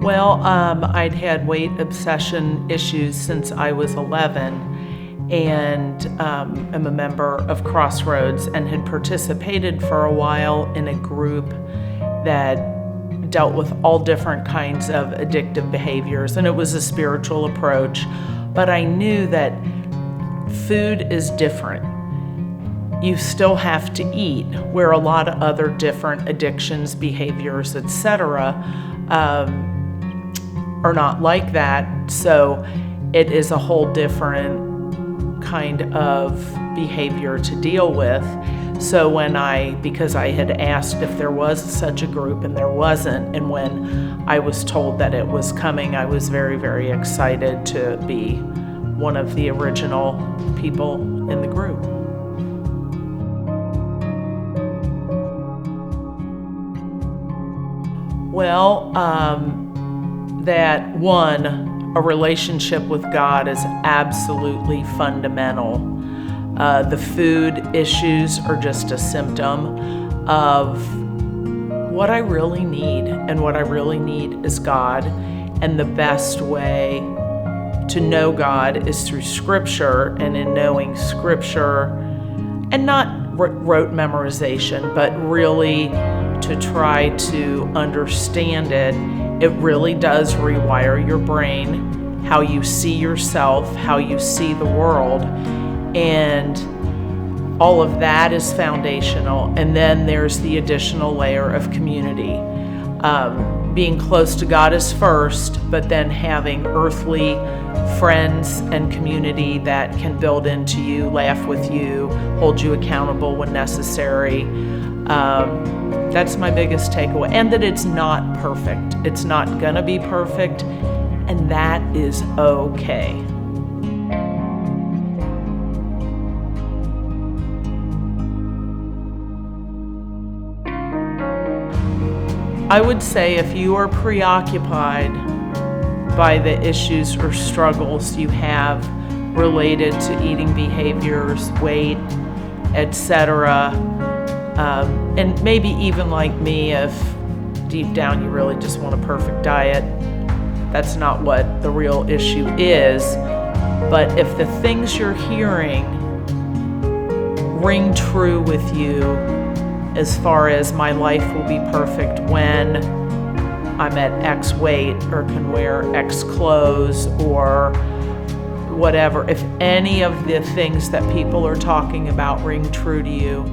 I'd had weight obsession issues since I was 11, and am a member of Crossroads and had participated for a while in a group that dealt with all different kinds of addictive behaviors, and it was a spiritual approach. But I knew that food is different. You still have to eat, where a lot of other different addictions, behaviors, etc., are not like that. So it is a whole different kind of behavior to deal with. So because I had asked if there was such a group and there wasn't, and when I was told that it was coming, I was very, very excited to be one of the original people in the group. That a relationship with God is absolutely fundamental. The food issues are just a symptom of what I really need, and what I really need is God. And the best way to know God is through Scripture, and in knowing Scripture, and not rote memorization, but really to try to understand it. It really does rewire your brain, how you see yourself, how you see the world, and all of that is foundational. And then there's the additional layer of community. Being close to God is first, but then having earthly friends and community that can build into you, laugh with you, hold you accountable when necessary. That's my biggest takeaway. And that it's not perfect. It's not gonna be perfect, and that is okay. I would say if you are preoccupied by the issues or struggles you have related to eating behaviors, weight, etc., and maybe even like me, if deep down you really just want a perfect diet, that's not what the real issue is. But if the things you're hearing ring true with you, as far as my life will be perfect when I'm at X weight or can wear X clothes or whatever, if any of the things that people are talking about ring true to you,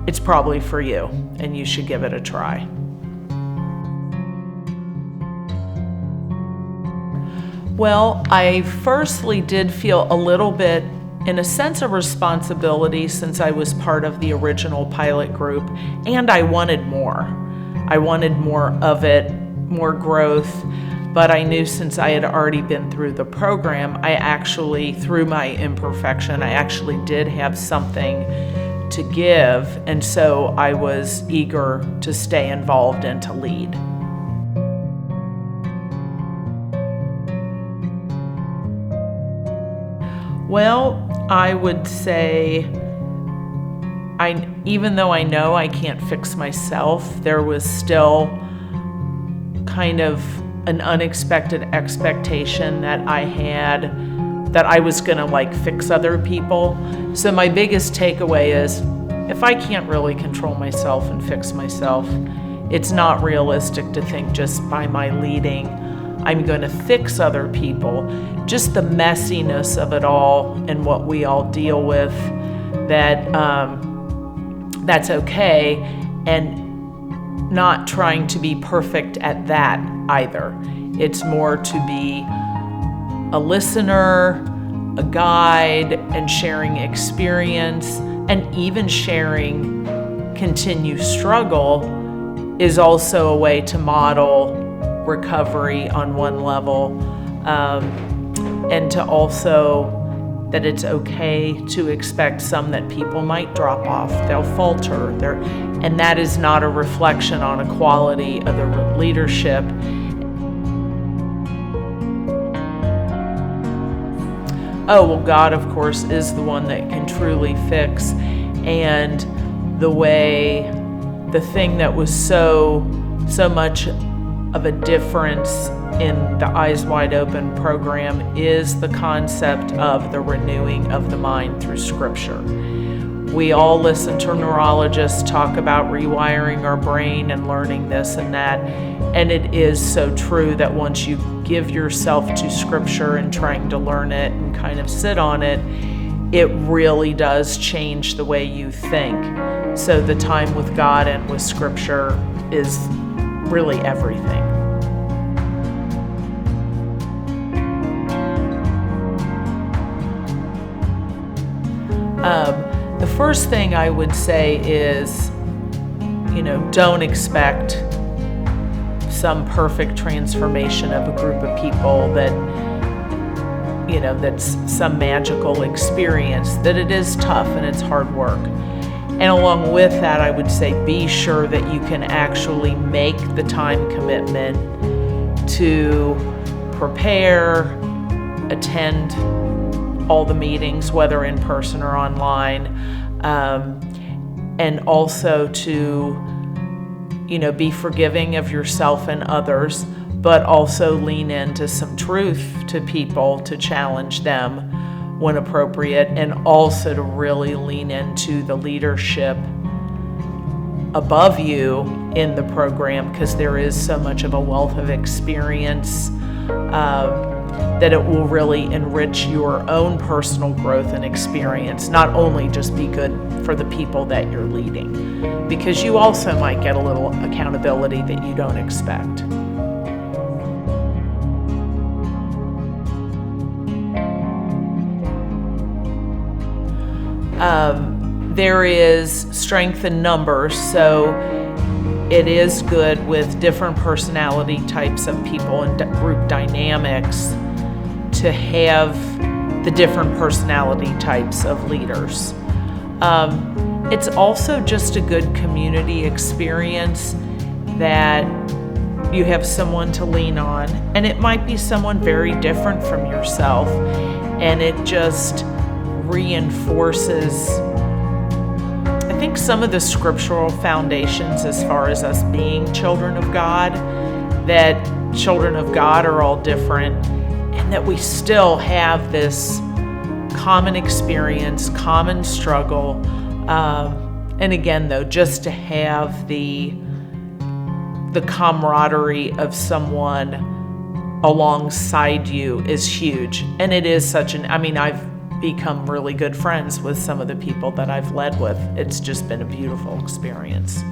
it's probably for you, and you should give it a try. I firstly did feel a little bit, in a sense, of responsibility, since I was part of the original pilot group, and I wanted more. I wanted more of it, more growth, but I knew since I had already been through the program, through my imperfection, I actually did have something to give, and so I was eager to stay involved and to lead. I would say, even though I know I can't fix myself, there was still kind of an unexpected expectation that I had that I was gonna fix other people. So my biggest takeaway is, if I can't really control myself and fix myself, it's not realistic to think just by my leading I'm going to fix other people. Just the messiness of it all and what we all deal with, that's okay, and not trying to be perfect at that either. It's more to be a listener, a guide, and sharing experience, and even sharing continued struggle is also a way to model recovery on one level, and to also that it's okay to expect that people might drop off, they'll falter, and that is not a reflection on a quality of the leadership. God, of course, is the one that can truly fix, and the thing that was so much of a difference in the Eyes Wide Open program is the concept of the renewing of the mind through Scripture. We all listen to neurologists talk about rewiring our brain and learning this and that, and it is so true that once you give yourself to Scripture and trying to learn it and kind of sit on it, it really does change the way you think. So the time with God and with Scripture is really everything. The first thing I would say is, don't expect some perfect transformation of a group of people that's some magical experience, that it is tough and it's hard work. And along with that, I would say be sure that you can actually make the time commitment to prepare, attend all the meetings, whether in person or online, and also to, be forgiving of yourself and others, but also lean into some truth to people to challenge them when appropriate, and also to really lean into the leadership above you in the program, because there is so much of a wealth of experience that it will really enrich your own personal growth and experience, not only just be good for the people that you're leading, because you also might get a little accountability that you don't expect. There is strength in numbers, so it is good with different personality types of people and group dynamics to have the different personality types of leaders. It's also just a good community experience that you have someone to lean on, and it might be someone very different from yourself, and it just reinforces, I think, some of the scriptural foundations as far as us being children of God, that children of God are all different, and that we still have this common experience, common struggle. And again, though, just to have the camaraderie of someone alongside you is huge. And it is I've become really good friends with some of the people that I've led with. It's just been a beautiful experience.